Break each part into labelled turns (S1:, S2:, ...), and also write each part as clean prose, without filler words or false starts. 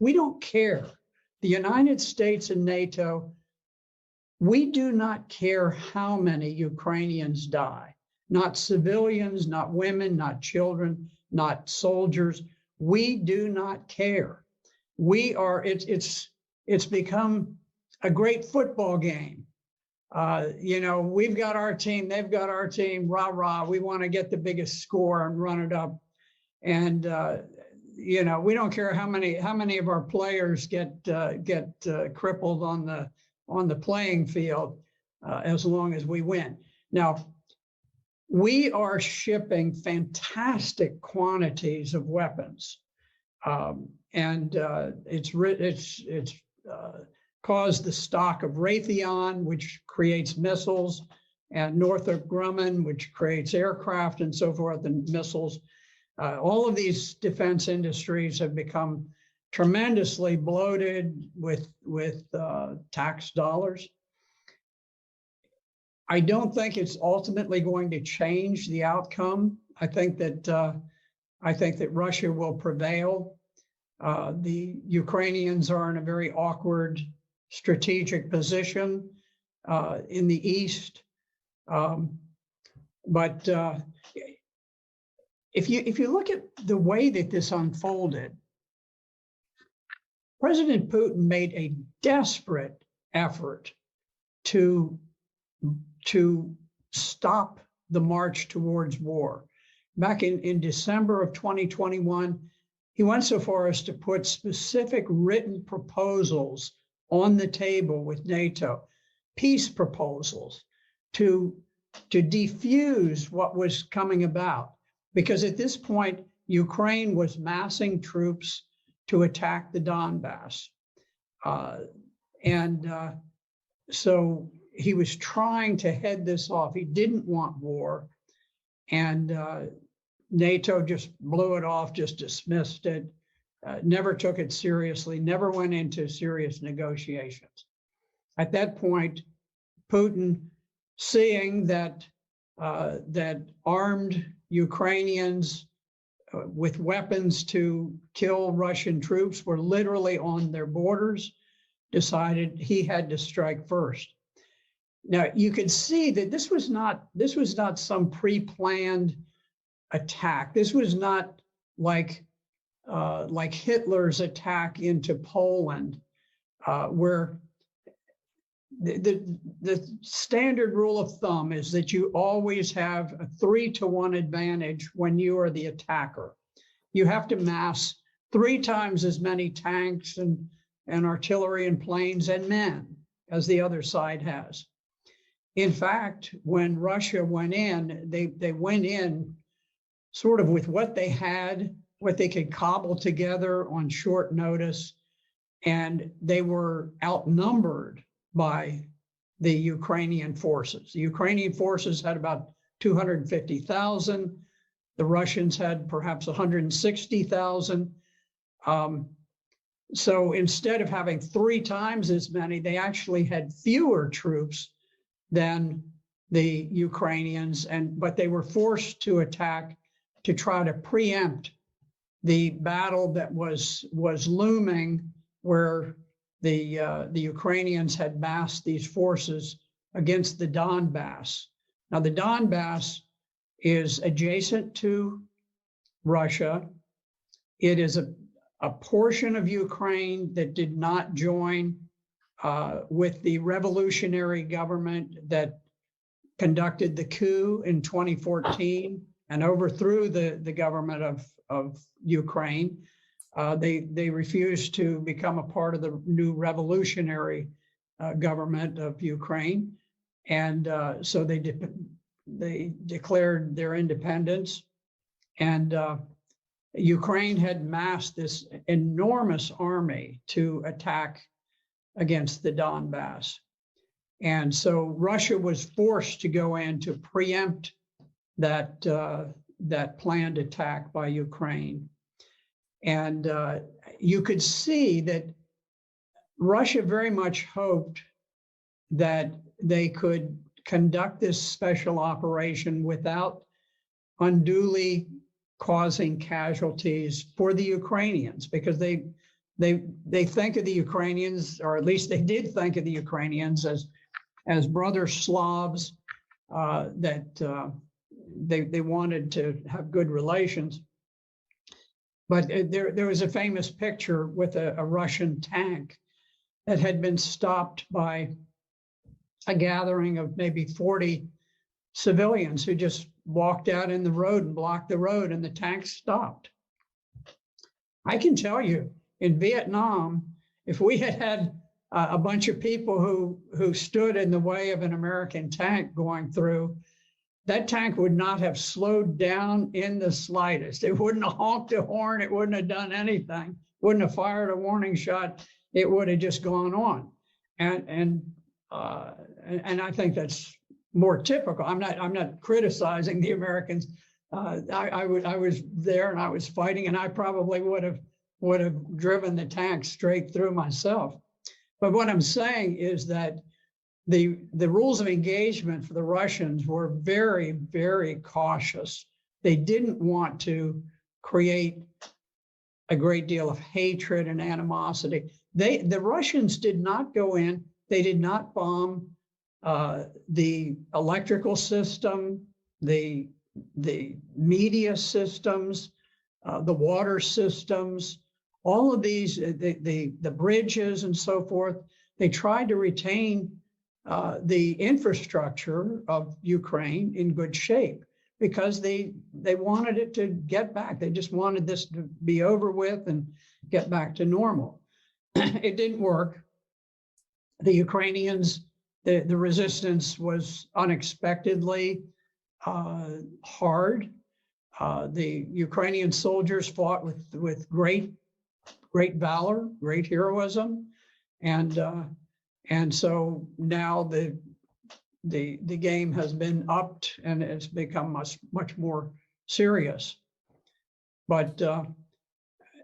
S1: We don't care. The United States and NATO, we do not care how many Ukrainians die, not civilians, not women, not children, not soldiers. We do not care. We are, it's become a great football game. You know, we've got our team, they've got our team, rah, rah. We want to get the biggest score and run it up. And, you know, we don't care how many of our players get crippled on the playing field, as long as we win. Now, we are shipping fantastic quantities of weapons, and it's caused the stock of Raytheon, which creates missiles, and Northrop Grumman, which creates aircraft and so forth, and missiles. All of these defense industries have become tremendously bloated with tax dollars. I don't think it's ultimately going to change the outcome. I think that Russia will prevail. The Ukrainians are in a very awkward strategic position in the East, but if you look at the way that this unfolded, President Putin made a desperate effort to stop the march towards war. Back in December of 2021, he went so far as to put specific written proposals on the table with NATO, peace proposals to defuse what was coming about. Because at this point, Ukraine was massing troops to attack the Donbass. So he was trying to head this off. He didn't want war. And NATO just blew it off, just dismissed it, never took it seriously, never went into serious negotiations. At that point, Putin, seeing that armed Ukrainians with weapons to kill Russian troops were literally on their borders, decided he had to strike first. Now, you could see that this was not some pre-planned attack. This was not like Hitler's attack into Poland, where the standard rule of thumb is that you always have a 3-to-1 advantage when you are the attacker. You have to mass 3 times as many tanks and artillery and planes and men as the other side has. In fact, when Russia went in, they went in sort of with what they had, what they could cobble together on short notice, and they were outnumbered by the Ukrainian forces. The Ukrainian forces had about 250,000. The Russians had perhaps 160,000. So instead of having 3 times as many, they actually had fewer troops than the Ukrainians, but they were forced to attack to try to preempt the battle that was looming, where the Ukrainians had massed these forces against the Donbass. Now, the Donbass is adjacent to Russia. It is a portion of Ukraine that did not join with the revolutionary government that conducted the coup in 2014 and overthrew the government of Ukraine. They refused to become a part of the new revolutionary government of Ukraine. And so they declared their independence. And Ukraine had massed this enormous army to attack against the Donbass. And so Russia was forced to go in to preempt that planned attack by Ukraine. And you could see that Russia very much hoped that they could conduct this special operation without unduly causing casualties for the Ukrainians, because they they think of the Ukrainians, or at least they did think of the Ukrainians as brother Slavs, that they wanted to have good relations. But there was a famous picture with a Russian tank that had been stopped by a gathering of maybe 40 civilians who just walked out in the road and blocked the road, and the tank stopped. I can tell you, in Vietnam, if we had had a bunch of people who stood in the way of an American tank going through, that tank would not have slowed down in the slightest. It wouldn't have honked a horn. It wouldn't have done anything. Wouldn't have fired a warning shot. It would have just gone on. And I think that's more typical. I'm not criticizing the Americans. I was there and I was fighting, and I probably would have driven the tank straight through myself. But what I'm saying is that the rules of engagement for the Russians were very, very cautious. They didn't want to create a great deal of hatred and animosity. The Russians did not go in. They did not bomb the electrical system, the media systems, the water systems, all of these, the bridges and so forth. They tried to retain the infrastructure of Ukraine in good shape because they wanted it to get back. They just wanted this to be over with and get back to normal. It didn't work. The Ukrainians, the resistance was unexpectedly hard. The Ukrainian soldiers fought with great valor, great heroism, and so now the game has been upped and it's become much more serious. But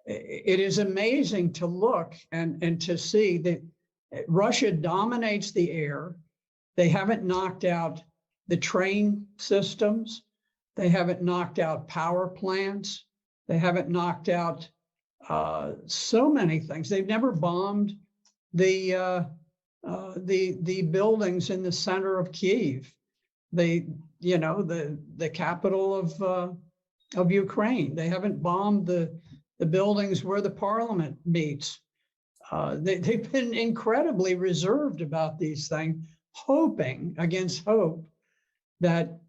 S1: it is amazing to look and to see that Russia dominates the air. They haven't knocked out the train systems. They haven't knocked out power plants. They haven't knocked out so many things. They've never bombed the buildings in the center of Kyiv, the capital of Ukraine. They haven't bombed the buildings where the parliament meets. They've been incredibly reserved about these things, hoping against hope that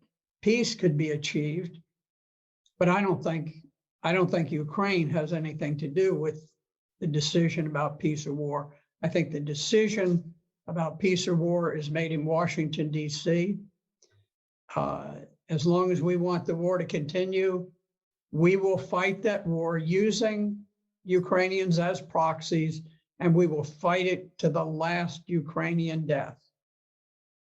S1: peace could be achieved. But I don't think Ukraine has anything to do with the decision about peace or war. I think the decision about peace or war is made in Washington, D.C. As long as we want the war to continue, we will fight that war using Ukrainians as proxies, and we will fight it to the last Ukrainian death.